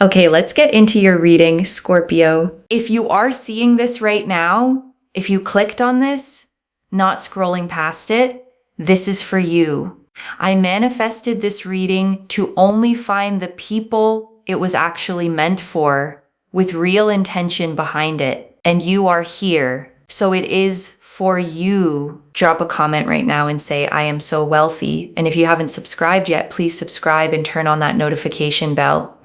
Okay, let's get into your reading, Scorpio. If you are seeing this right now, if you clicked on this, not scrolling past it, this is for you. I manifested this reading to only find the people it was actually meant for, with real intention behind it. And you are here. So it is for you. Drop a comment right now and say, I am so wealthy. And if you haven't subscribed yet, please subscribe and turn on that notification bell.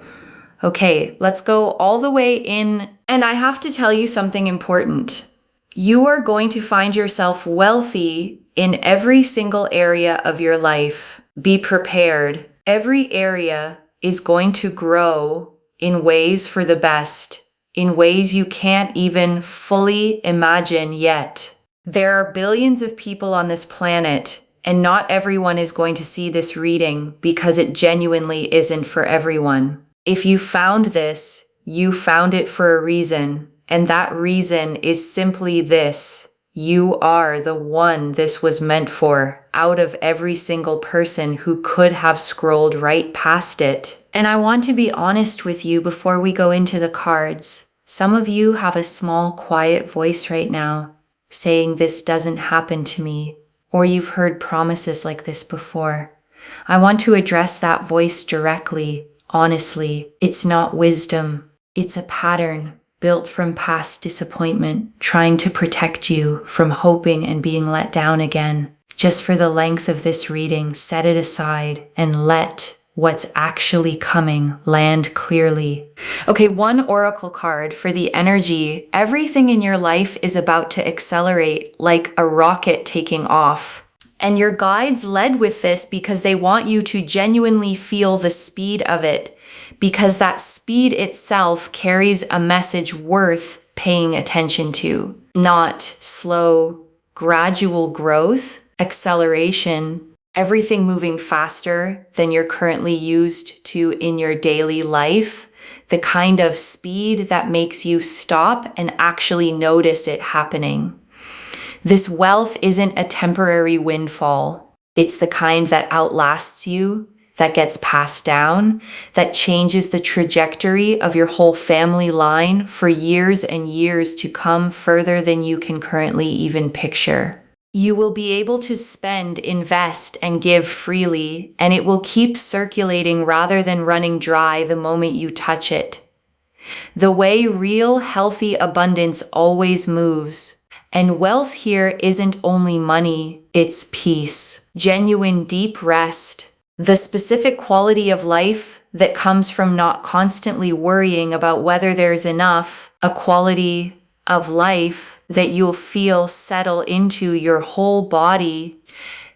Okay, let's go all the way in. And I have to tell you something important. You are going to find yourself wealthy in every single area of your life. Be prepared. Every area is going to grow in ways for the best, in ways you can't even fully imagine yet. There are billions of people on this planet, and not everyone is going to see this reading because it genuinely isn't for everyone. If you found this, you found it for a reason, and that reason is simply this. You are the one this was meant for, out of every single person who could have scrolled right past it. And I want to be honest with you before we go into the cards. Some of you have a small, quiet voice right now, saying this doesn't happen to me, or you've heard promises like this before. I want to address that voice directly. Honestly, it's not wisdom. It's a pattern built from past disappointment, trying to protect you from hoping and being let down again. Just for the length of this reading, set it aside and let what's actually coming land clearly. Okay, one oracle card for the energy. Everything in your life is about to accelerate like a rocket taking off. And your guides led with this because they want you to genuinely feel the speed of it, because that speed itself carries a message worth paying attention to. Not slow, gradual growth, acceleration, everything moving faster than you're currently used to in your daily life, the kind of speed that makes you stop and actually notice it happening. This wealth isn't a temporary windfall. It's the kind that outlasts you, that gets passed down, that changes the trajectory of your whole family line for years and years to come, further than you can currently even picture. You will be able to spend, invest, and give freely, and it will keep circulating rather than running dry the moment you touch it. The way real, healthy abundance always moves. And wealth here isn't only money, it's peace, genuine deep rest, the specific quality of life that comes from not constantly worrying about whether there's enough, a quality of life that you'll feel settle into your whole body.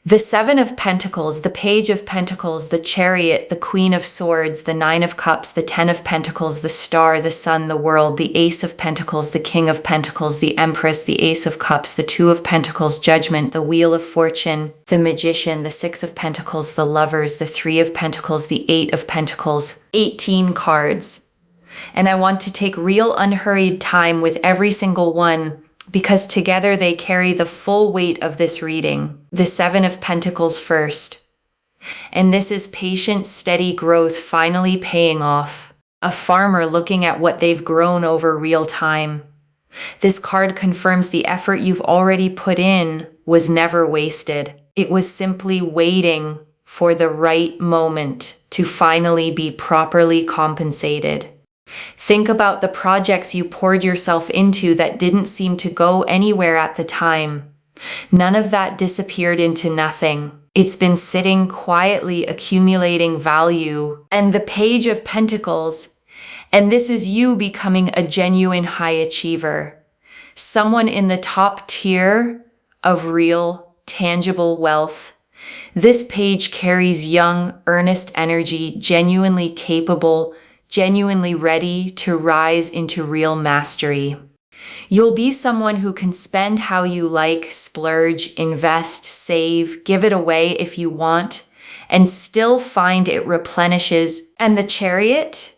The Seven of Pentacles, the Page of Pentacles, the Chariot, the Queen of Swords, the Nine of Cups, the Ten of Pentacles, the Star, the Sun, the World, the Ace of Pentacles, the King of Pentacles, the Empress, the Ace of Cups, the Two of Pentacles, Judgment, the Wheel of Fortune, the Magician, the Six of Pentacles, the Lovers, the Three of Pentacles, the Eight of Pentacles, 18 cards. And I want to take real unhurried time with every single one, because together they carry the full weight of this reading. The Seven of Pentacles first. And this is patient, steady growth finally paying off. A farmer looking at what they've grown over real time. This card confirms the effort you've already put in was never wasted. It was simply waiting for the right moment to finally be properly compensated. Think about the projects you poured yourself into that didn't seem to go anywhere at the time. None of that disappeared into nothing. It's been sitting quietly accumulating value. And the Page of Pentacles, and this is you becoming a genuine high achiever. Someone in the top tier of real, tangible wealth. This page carries young, earnest energy, genuinely capable, genuinely ready to rise into real mastery. You'll be someone who can spend how you like, splurge, invest, save, give it away if you want, and still find it replenishes. And the Chariot,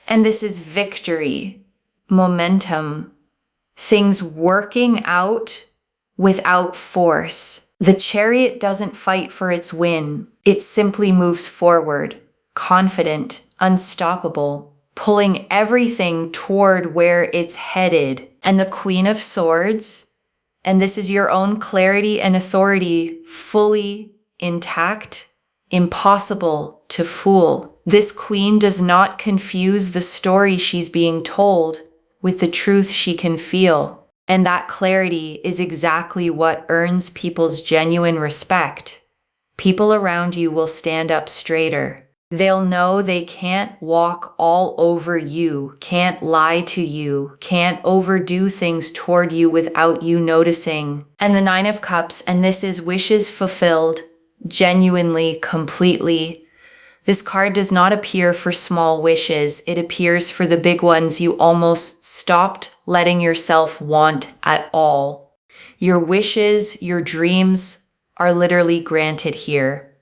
and this is victory, momentum, things working out without force. The Chariot doesn't fight for its win. It simply moves forward, confident, unstoppable, pulling everything toward where it's headed. And the Queen of Swords, and this is your own clarity and authority, fully intact, impossible to fool. This queen does not confuse the story she's being told with the truth she can feel. And that clarity is exactly what earns people's genuine respect. People around you will stand up straighter. They'll know they can't walk all over you, can't lie to you, can't overdo things toward you without you noticing. And the Nine of Cups, and this is wishes fulfilled, genuinely, completely. This card does not appear for small wishes. It appears for the big ones you almost stopped letting yourself want at all. Your wishes, your dreams are literally granted here,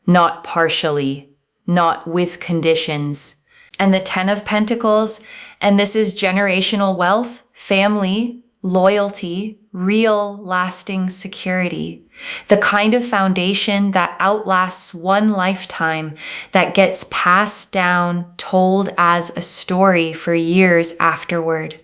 not partially, not with conditions. And the Ten of Pentacles, and this is generational wealth, family, loyalty, real lasting security. The kind of foundation that outlasts one lifetime, that gets passed down, told as a story for years afterward.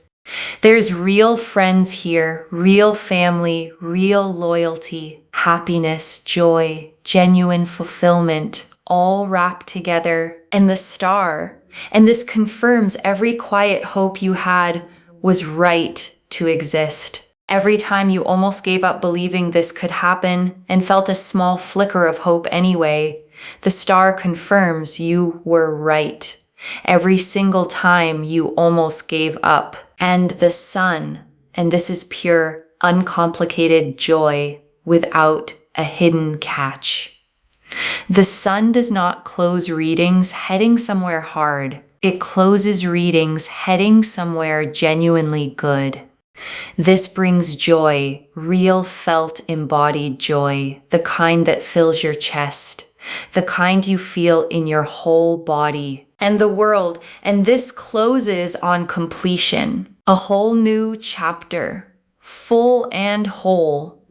There's real friends here, real family, real loyalty, happiness, joy, genuine fulfillment, all wrapped together. And the Star, and this confirms every quiet hope you had was right to exist. Every time you almost gave up believing this could happen and felt a small flicker of hope anyway, the Star confirms you were right. Every single time you almost gave up. And the Sun, and this is pure, uncomplicated joy without a hidden catch. The Sun does not close readings heading somewhere hard. It closes readings heading somewhere genuinely good. This brings joy, real felt embodied joy, the kind that fills your chest, the kind you feel in your whole body and the world. And this closes on completion, a whole new chapter, full and whole.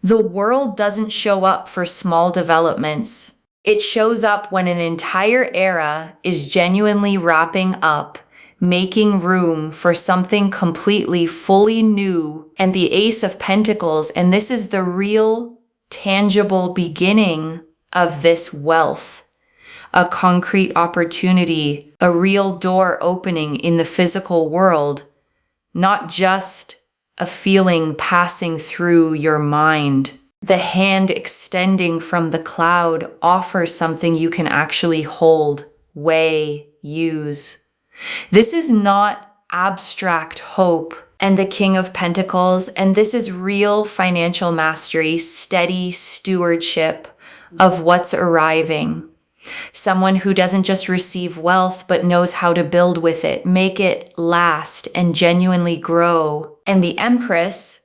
The world doesn't show up for small developments. It shows up when an entire era is genuinely wrapping up, making room for something completely, fully new. And the Ace of Pentacles, and this is the real, tangible beginning of this wealth. A concrete opportunity, a real door opening in the physical world, not just a feeling passing through your mind. The hand extending from the cloud offers something you can actually hold, weigh, use. This is not abstract hope. And the King of Pentacles, and this is real financial mastery, steady stewardship of what's arriving. Someone who doesn't just receive wealth, but knows how to build with it, make it last and genuinely grow. And the Empress,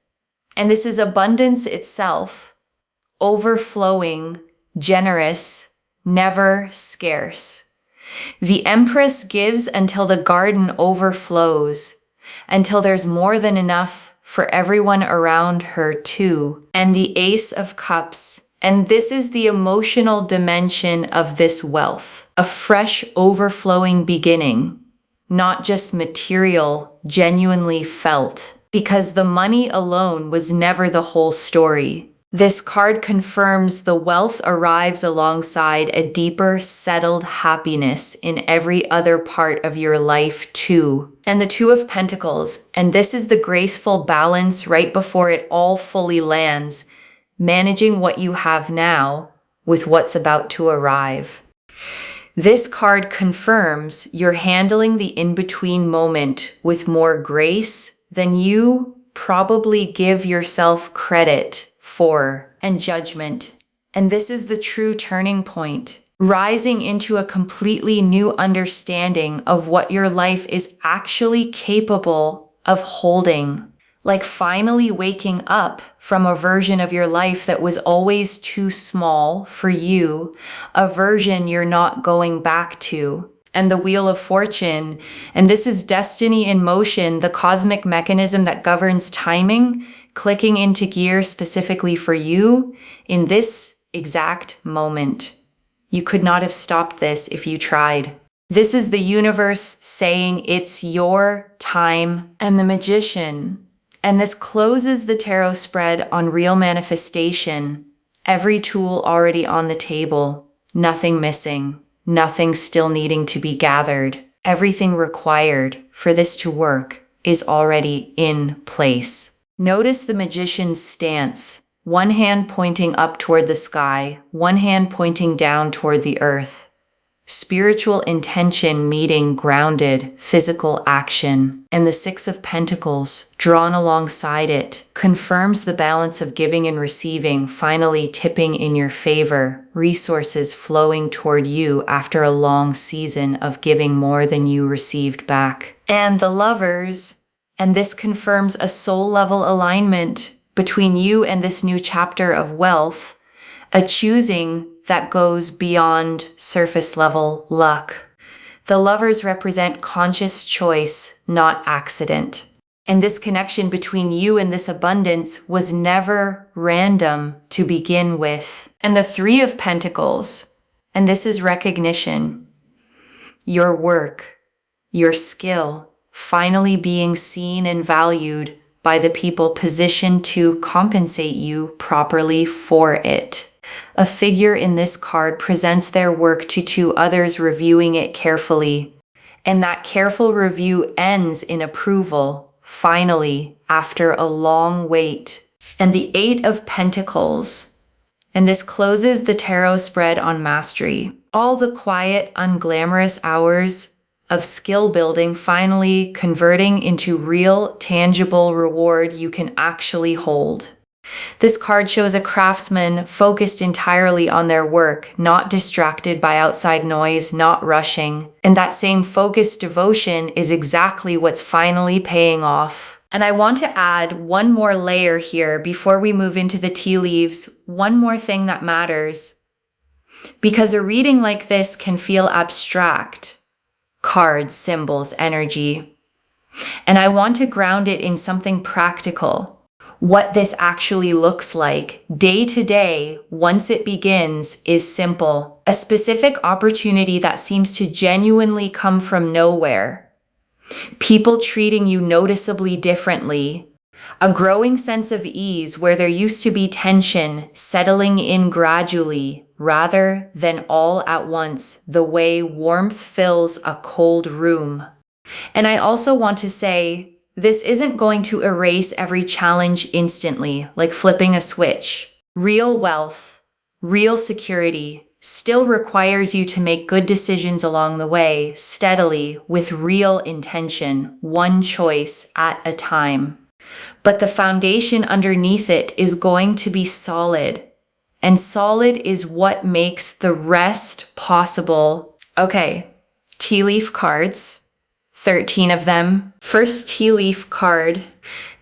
and this is abundance itself, overflowing, generous, never scarce. The Empress gives until the garden overflows, until there's more than enough for everyone around her too. And the Ace of Cups, and this is the emotional dimension of this wealth, a fresh overflowing beginning, not just material, genuinely felt, because the money alone was never the whole story. This card confirms the wealth arrives alongside a deeper, settled happiness in every other part of your life too. And the Two of Pentacles, and this is the graceful balance right before it all fully lands, managing what you have now with what's about to arrive. This card confirms you're handling the in-between moment with more grace than you probably give yourself credit for, and judgment. And this is the true turning point, rising into a completely new understanding of what your life is actually capable of holding. Like finally waking up from a version of your life that was always too small for you, a version you're not going back to. And the Wheel of Fortune, and this is destiny in motion, the cosmic mechanism that governs timing, clicking into gear specifically for you in this exact moment. You could not have stopped this if you tried. This is the universe saying it's your time. And the Magician. And this closes the tarot spread on real manifestation. Every tool already on the table. Nothing missing. Nothing still needing to be gathered. Everything required for this to work is already in place. Notice the Magician's stance. One hand pointing up toward the sky, one hand pointing down toward the earth. Spiritual intention meeting grounded physical action. And the Six of Pentacles, drawn alongside it, confirms the balance of giving and receiving finally tipping in your favor, resources flowing toward you after a long season of giving more than you received back. And the Lovers, and this confirms a soul-level alignment between you and this new chapter of wealth, a choosing that goes beyond surface-level luck. The Lovers represent conscious choice, not accident. And this connection between you and this abundance was never random to begin with. And the Three of Pentacles, and this is recognition. Your work, your skill, finally being seen and valued by the people positioned to compensate you properly for it. A figure in this card presents their work to two others reviewing it carefully, and that careful review ends in approval, finally, after a long wait. And the Eight of Pentacles, and this closes the tarot spread on mastery. All the quiet, unglamorous hours of skill building finally converting into real, tangible reward you can actually hold. This card shows a craftsman focused entirely on their work, not distracted by outside noise, not rushing. And that same focused devotion is exactly what's finally paying off. And I want to add one more layer here before we move into the tea leaves, one more thing that matters. Because a reading like this can feel abstract. Cards, symbols, energy. And I want to ground it in something practical. What this actually looks like day to day once it begins is simple. A specific opportunity that seems to genuinely come from nowhere. People treating you noticeably differently. A growing sense of ease where there used to be tension settling in gradually rather than all at once, the way warmth fills a cold room. And I also want to say, this isn't going to erase every challenge instantly, like flipping a switch. Real wealth, real security, still requires you to make good decisions along the way, steadily, with real intention, one choice at a time. But the foundation underneath it is going to be solid. And solid is what makes the rest possible. Okay, tea leaf cards. 13 of them. First tea leaf card.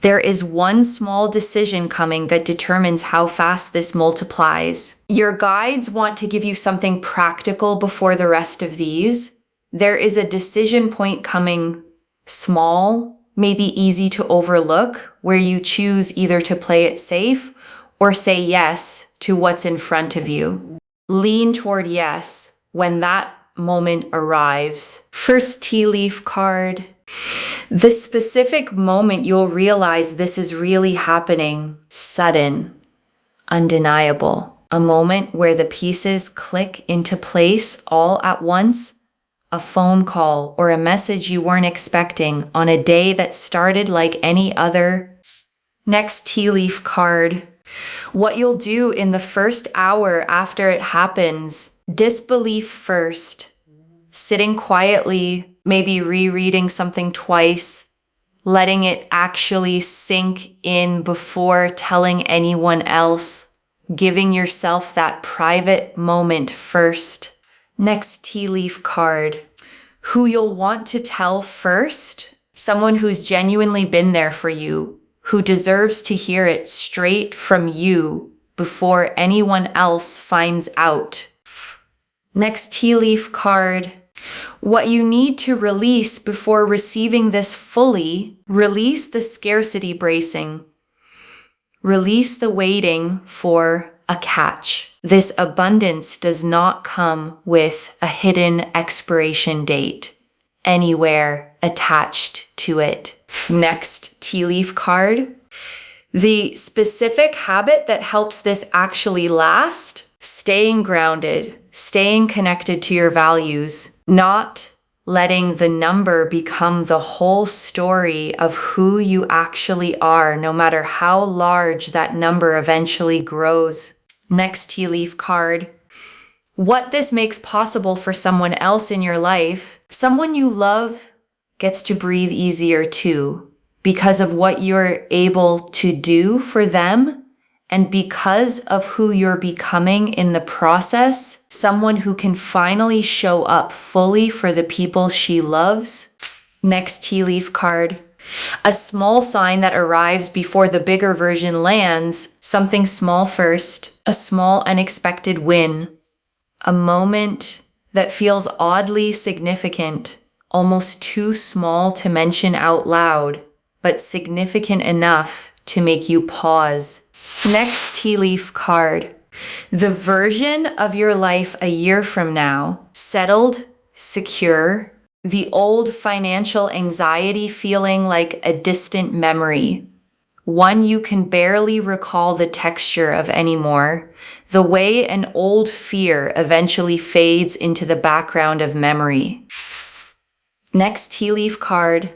There is one small decision coming that determines how fast this multiplies. Your guides want to give you something practical before the rest of these. There is a decision point coming, small, maybe easy to overlook, where you choose either to play it safe or say yes to what's in front of you. Lean toward yes when that moment arrives. First tea leaf card. The specific moment you'll realize this is really happening. Sudden. Undeniable. A moment where the pieces click into place all at once. A phone call or a message you weren't expecting on a day that started like any other. Next tea leaf card. What you'll do in the first hour after it happens. Disbelief first. Sitting quietly, maybe rereading something twice, letting it actually sink in before telling anyone else, giving yourself that private moment first. Next tea leaf card. Who you'll want to tell first? Someone who's genuinely been there for you, who deserves to hear it straight from you before anyone else finds out. Next tea leaf card. What you need to release before receiving this fully, release the scarcity bracing. Release the waiting for a catch. This abundance does not come with a hidden expiration date anywhere attached to it. Next tea leaf card. The specific habit that helps this actually last: staying grounded, staying connected to your values, not letting the number become the whole story of who you actually are, no matter how large that number eventually grows. Next tea leaf card. What this makes possible for someone else in your life, someone you love, gets to breathe easier too, because of what you're able to do for them. And because of who you're becoming in the process, someone who can finally show up fully for the people she loves. Next tea leaf card. A small sign that arrives before the bigger version lands, something small first, a small unexpected win, a moment that feels oddly significant, almost too small to mention out loud, but significant enough to make you pause. Next tea leaf card. The version of your life a year from now, settled, secure, the old financial anxiety feeling like a distant memory, one you can barely recall the texture of anymore, the way an old fear eventually fades into the background of memory. Next tea leaf card.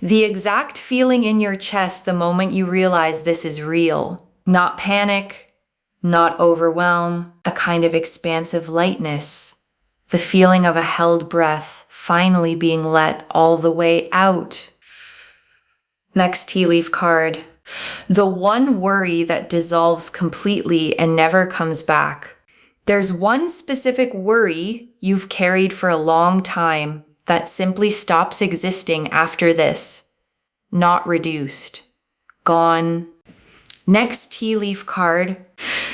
The exact feeling in your chest the moment you realize this is real. Not panic, not overwhelm, a kind of expansive lightness. The feeling of a held breath finally being let all the way out. Next tea leaf card. The one worry that dissolves completely and never comes back. There's one specific worry you've carried for a long time that simply stops existing after this. Not reduced. Gone. Next tea leaf card.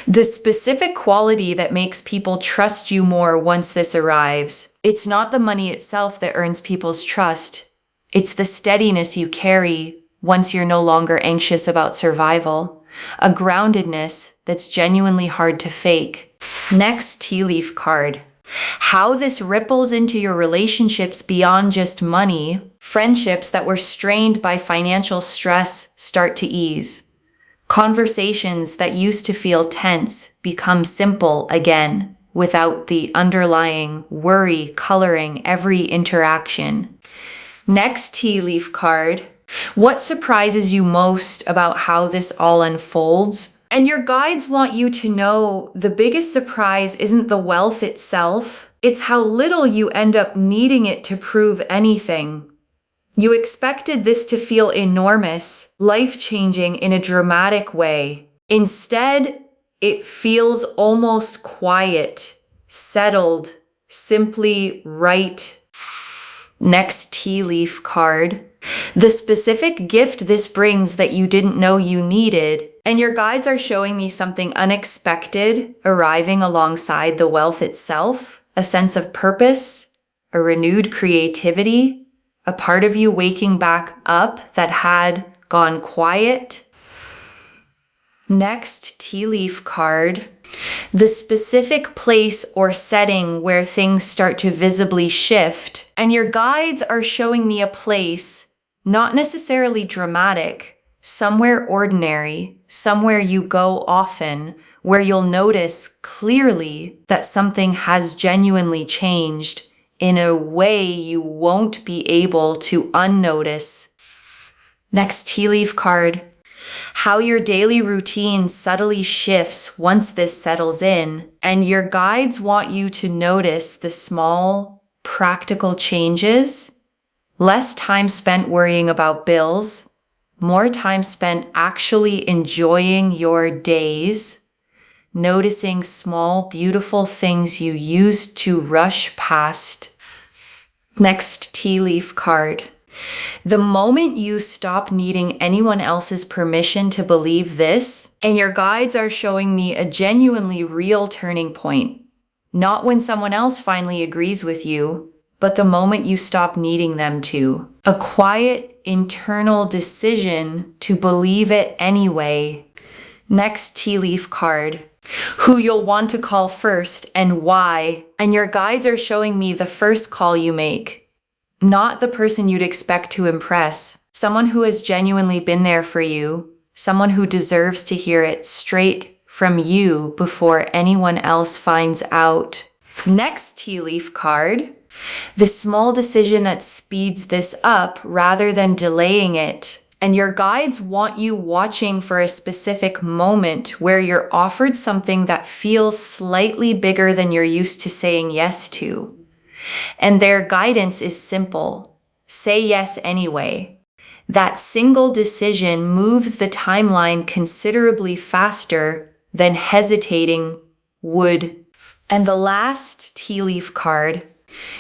The specific quality that makes people trust you more once this arrives. It's not the money itself that earns people's trust. It's the steadiness you carry once you're no longer anxious about survival. A groundedness that's genuinely hard to fake. Next tea leaf card. How this ripples into your relationships beyond just money. Friendships that were strained by financial stress start to ease. Conversations that used to feel tense become simple again, without the underlying worry coloring every interaction. Next tea leaf card. What surprises you most about how this all unfolds? And your guides want you to know the biggest surprise isn't the wealth itself, it's how little you end up needing it to prove anything. You expected this to feel enormous, life-changing in a dramatic way. Instead, it feels almost quiet, settled, simply right. Next tea leaf card. The specific gift this brings that you didn't know you needed, and your guides are showing me something unexpected arriving alongside the wealth itself, a sense of purpose, a renewed creativity, a part of you waking back up that had gone quiet. Next tea leaf card. The specific place or setting where things start to visibly shift, and your guides are showing me a place, not necessarily dramatic, somewhere ordinary, somewhere you go often, where you'll notice clearly that something has genuinely changed in a way you won't be able to unnotice. Next tea leaf card. How your daily routine subtly shifts once this settles in, and your guides want you to notice the small, practical changes. Less time spent worrying about bills, more time spent actually enjoying your days, noticing small, beautiful things you used to rush past. Next tea leaf card. The moment you stop needing anyone else's permission to believe this, and your guides are showing me a genuinely real turning point. Not when someone else finally agrees with you, but the moment you stop needing them to. A quiet, internal decision to believe it anyway. Next tea leaf card. who you'll want to call first and why. And your guides are showing me the first call you make, not the person you'd expect to impress, someone who has genuinely been there for you, someone who deserves to hear it straight from you before anyone else finds out. Next tea leaf card, the small decision that speeds this up rather than delaying it. And your guides want you watching for a specific moment where you're offered something that feels slightly bigger than you're used to saying yes to. And their guidance is simple. Say yes anyway. That single decision moves the timeline considerably faster than hesitating would. And the last tea leaf card,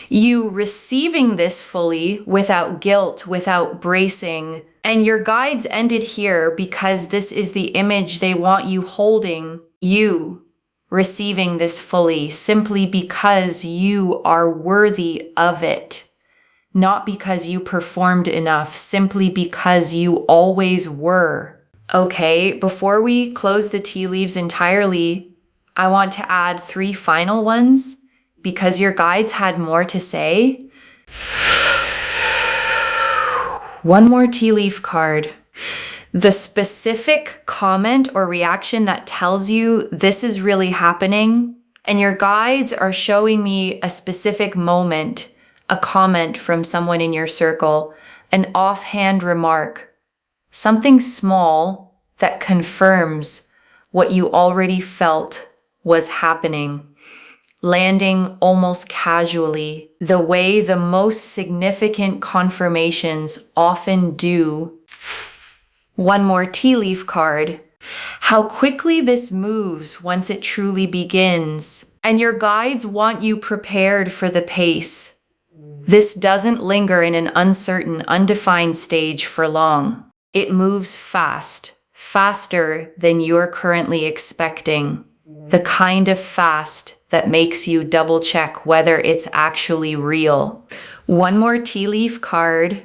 you receiving this fully without guilt, without bracing. And your guides ended here because this is the image they want you holding, you receiving this fully, simply because you are worthy of it. Not because you performed enough, simply because you always were. Okay, before we close the tea leaves entirely, I want to add 3 final ones because your guides had more to say. One more tea leaf card. The specific comment or reaction that tells you this is really happening, and your guides are showing me a specific moment, a comment from someone in your circle, an offhand remark, something small that confirms what you already felt was happening, landing almost casually, the way the most significant confirmations often do. One more tea leaf card. How quickly this moves once it truly begins. And your guides want you prepared for the pace. This doesn't linger in an uncertain, undefined stage for long. It moves fast, faster than you're currently expecting. The kind of fast that makes you double check whether it's actually real. One more tea leaf card.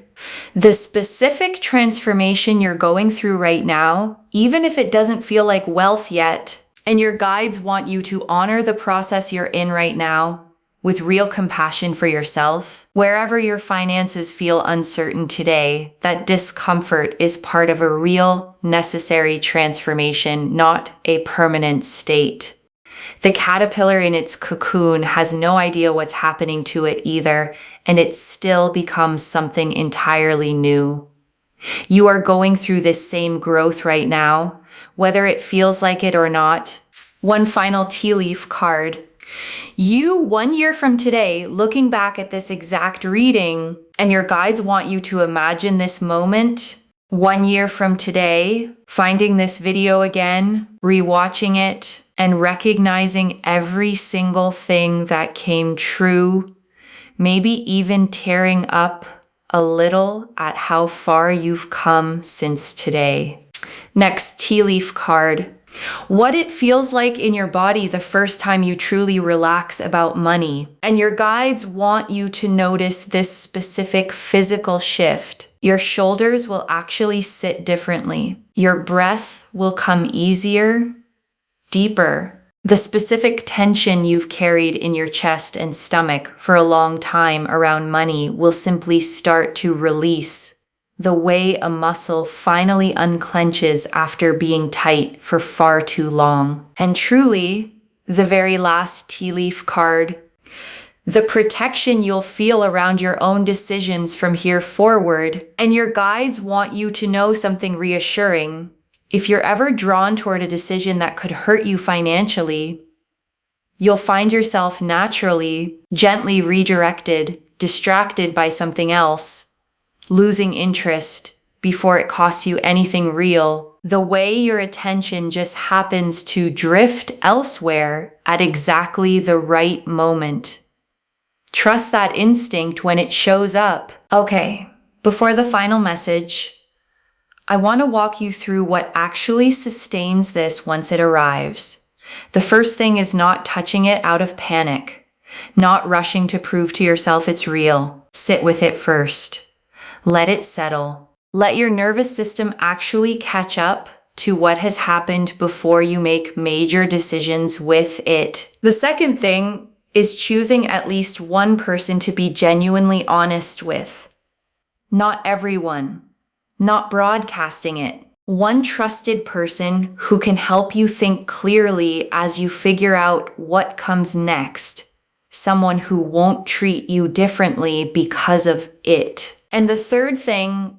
The specific transformation you're going through right now, even if it doesn't feel like wealth yet, and your guides want you to honor the process you're in right now with real compassion for yourself. Wherever your finances feel uncertain today, that discomfort is part of a real, necessary transformation, not a permanent state. The caterpillar in its cocoon has no idea what's happening to it either, and it still becomes something entirely new. You are going through this same growth right now, whether it feels like it or not. One final tea leaf card. You, 1 year from today, looking back at this exact reading, and your guides want you to imagine this moment. 1 year from today, finding this video again, rewatching it, and recognizing every single thing that came true, maybe even tearing up a little at how far you've come since today. Next tea leaf card. What it feels like in your body the first time you truly relax about money. And your guides want you to notice this specific physical shift. Your shoulders will actually sit differently. Your breath will come easier, deeper. The specific tension you've carried in your chest and stomach for a long time around money will simply start to release, the way a muscle finally unclenches after being tight for far too long. And truly, the very last tea leaf card, the protection you'll feel around your own decisions from here forward. And your guides want you to know something reassuring. If you're ever drawn toward a decision that could hurt you financially, you'll find yourself naturally, gently redirected, distracted by something else, losing interest before it costs you anything real. The way your attention just happens to drift elsewhere at exactly the right moment. Trust that instinct when it shows up. Okay, before the final message, I want to walk you through what actually sustains this once it arrives. The first thing is not touching it out of panic, not rushing to prove to yourself it's real. Sit with it first. Let it settle. Let your nervous system actually catch up to what has happened before you make major decisions with it. The second thing is choosing at least one person to be genuinely honest with. Not everyone. Not broadcasting it. One trusted person who can help you think clearly as you figure out what comes next. Someone who won't treat you differently because of it. And the third thing,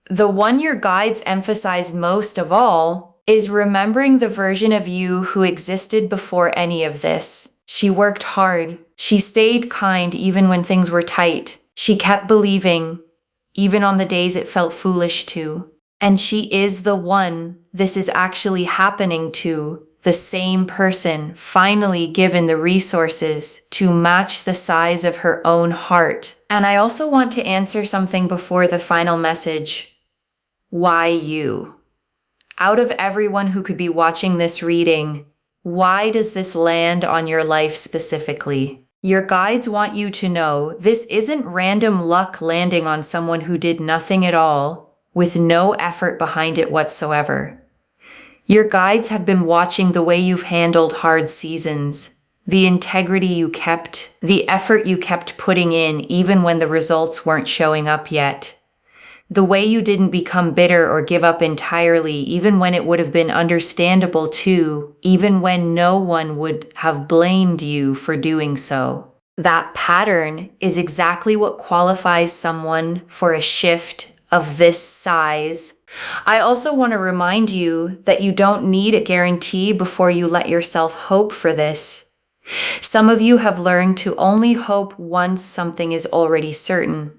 the one your guides emphasize most of all, is remembering the version of you who existed before any of this. She worked hard. She stayed kind even when things were tight. She kept believing, even on the days it felt foolish to. And she is the one this is actually happening to, the same person finally given the resources to match the size of her own heart. And I also want to answer something before the final message. Why you? Out of everyone who could be watching this reading, why does this land on your life specifically? Your guides want you to know this isn't random luck landing on someone who did nothing at all, with no effort behind it whatsoever. Your guides have been watching the way you've handled hard seasons, the integrity you kept, the effort you kept putting in even when the results weren't showing up yet. The way you didn't become bitter or give up entirely, even when it would have been understandable to, even when no one would have blamed you for doing so. That pattern is exactly what qualifies someone for a shift of this size. I also want to remind you that you don't need a guarantee before you let yourself hope for this. Some of you have learned to only hope once something is already certain.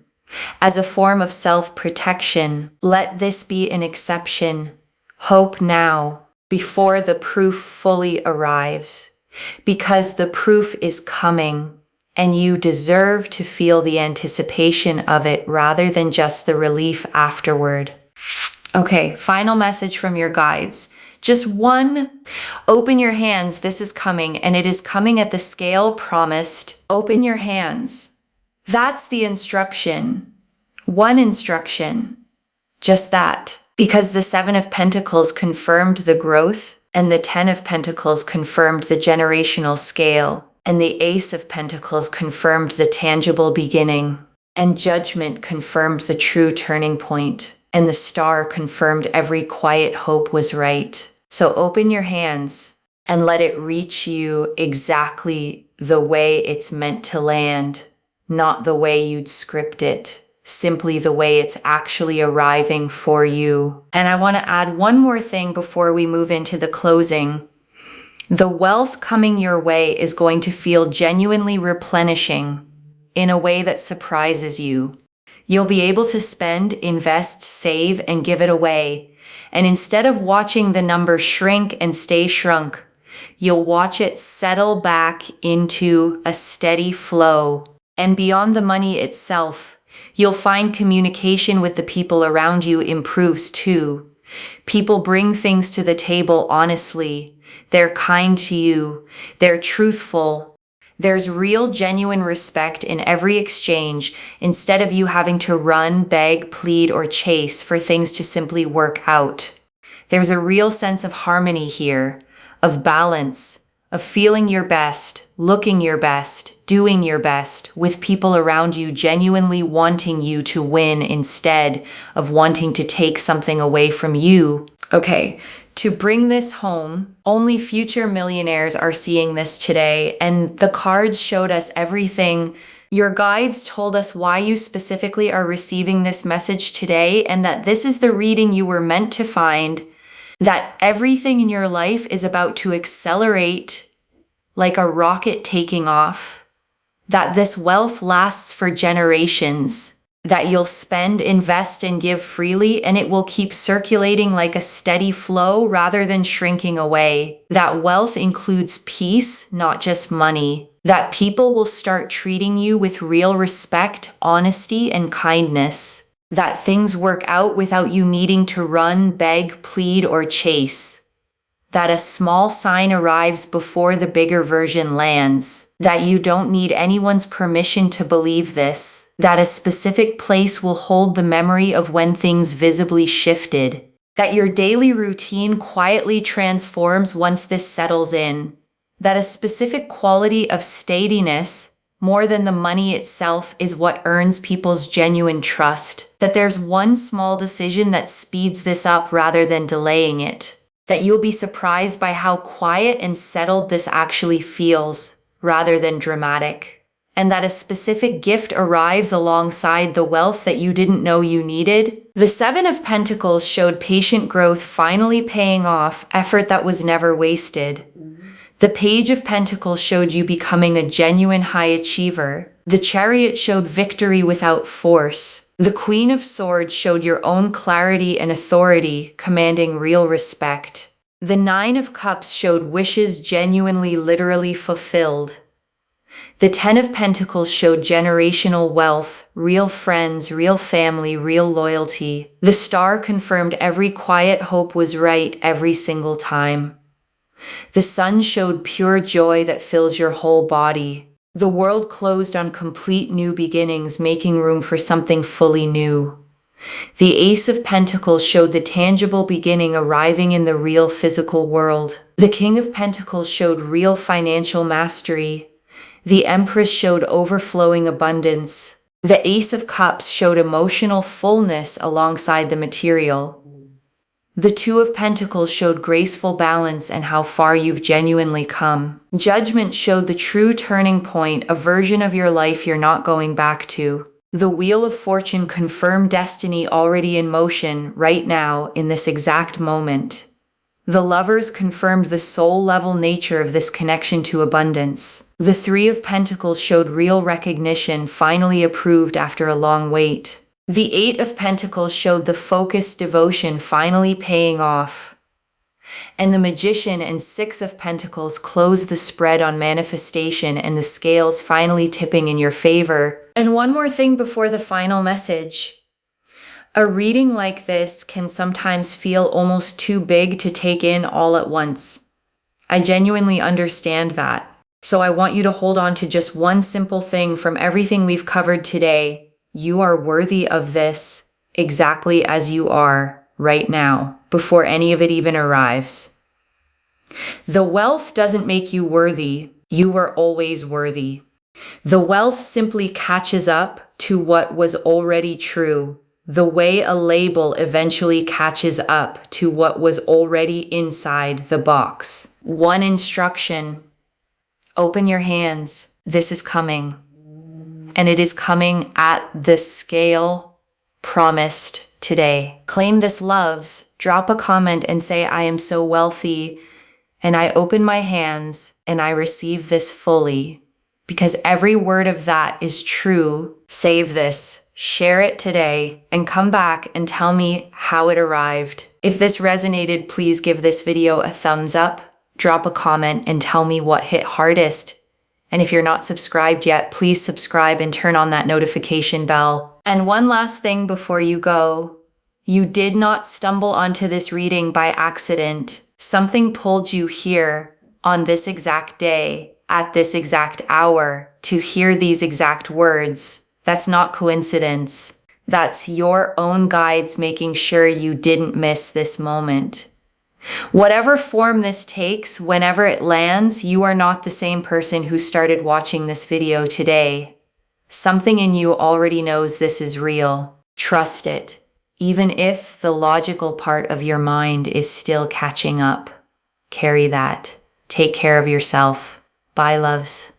As a form of self-protection, let this be an exception. Hope now, before the proof fully arrives, because the proof is coming, and you deserve to feel the anticipation of it rather than just the relief afterward. Okay, final message from your guides. Just one. Open your hands. This is coming, and it is coming at the scale promised. Open your hands. That's the instruction. One instruction. Just that. Because the Seven of Pentacles confirmed the growth, and the Ten of Pentacles confirmed the generational scale, and the Ace of Pentacles confirmed the tangible beginning, and Judgment confirmed the true turning point, and the Star confirmed every quiet hope was right. So open your hands and let it reach you exactly the way it's meant to land. Not the way you'd script it, simply the way it's actually arriving for you. And I want to add one more thing before we move into the closing. The wealth coming your way is going to feel genuinely replenishing in a way that surprises you. You'll be able to spend, invest, save, and give it away. And instead of watching the number shrink and stay shrunk, you'll watch it settle back into a steady flow. And beyond the money itself, you'll find communication with the people around you improves too. People bring things to the table honestly. They're kind to you. They're truthful. There's real, genuine respect in every exchange instead of you having to run, beg, plead, or chase for things to simply work out. There's a real sense of harmony here, of balance, of feeling your best, looking your best, doing your best, with people around you genuinely wanting you to win instead of wanting to take something away from you. Okay, to bring this home, only future millionaires are seeing this today, and the cards showed us everything. Your guides told us why you specifically are receiving this message today, and that this is the reading you were meant to find, that everything in your life is about to accelerate like a rocket taking off, that this wealth lasts for generations, that you'll spend, invest, and give freely, and it will keep circulating like a steady flow rather than shrinking away, that wealth includes peace, not just money, that people will start treating you with real respect, honesty, and kindness, that things work out without you needing to run, beg, plead, or chase, that a small sign arrives before the bigger version lands, that you don't need anyone's permission to believe this, that a specific place will hold the memory of when things visibly shifted, that your daily routine quietly transforms once this settles in, that a specific quality of steadiness, more than the money itself, is what earns people's genuine trust, that there's one small decision that speeds this up rather than delaying it, that you'll be surprised by how quiet and settled this actually feels, rather than dramatic, and that a specific gift arrives alongside the wealth that you didn't know you needed. The Seven of Pentacles showed patient growth finally paying off, effort that was never wasted. The Page of Pentacles showed you becoming a genuine high achiever. The Chariot showed victory without force. The Queen of Swords showed your own clarity and authority, commanding real respect. The Nine of Cups showed wishes genuinely, literally fulfilled. The Ten of Pentacles showed generational wealth, real friends, real family, real loyalty. The Star confirmed every quiet hope was right every single time. The Sun showed pure joy that fills your whole body. The world closed on complete new beginnings, making room for something fully new. The Ace of Pentacles showed the tangible beginning arriving in the real physical world. The King of Pentacles showed real financial mastery. The Empress showed overflowing abundance. The Ace of Cups showed emotional fullness alongside the material. The Two of Pentacles showed graceful balance and how far you've genuinely come. Judgment showed the true turning point, a version of your life you're not going back to. The Wheel of Fortune confirmed destiny already in motion right now in this exact moment. The Lovers confirmed the soul-level nature of this connection to abundance. The Three of Pentacles showed real recognition, finally approved after a long wait. The Eight of Pentacles showed the focused devotion finally paying off. And the Magician and Six of Pentacles closed the spread on manifestation and the scales finally tipping in your favor. And one more thing before the final message. A reading like this can sometimes feel almost too big to take in all at once. I genuinely understand that. So I want you to hold on to just one simple thing from everything we've covered today. You are worthy of this exactly as you are right now, before any of it even arrives. The wealth doesn't make you worthy. You were always worthy. The wealth simply catches up to what was already true, the way a label eventually catches up to what was already inside the box. One instruction: open your hands. This is coming. And it is coming at the scale promised today. Claim this, loves. Drop a comment and say, I am so wealthy, and I open my hands and I receive this fully. Because every word of that is true. Save this, share it today, and come back and tell me how it arrived. If this resonated, please give this video a thumbs up, drop a comment, and tell me what hit hardest. And if you're not subscribed yet, please subscribe and turn on that notification bell. And one last thing before you go. You did not stumble onto this reading by accident. Something pulled you here on this exact day, at this exact hour, to hear these exact words. That's not coincidence. That's your own guides making sure you didn't miss this moment. Whatever form this takes, whenever it lands, you are not the same person who started watching this video today. Something in you already knows this is real. Trust it, even if the logical part of your mind is still catching up. Carry that. Take care of yourself. Bye, loves.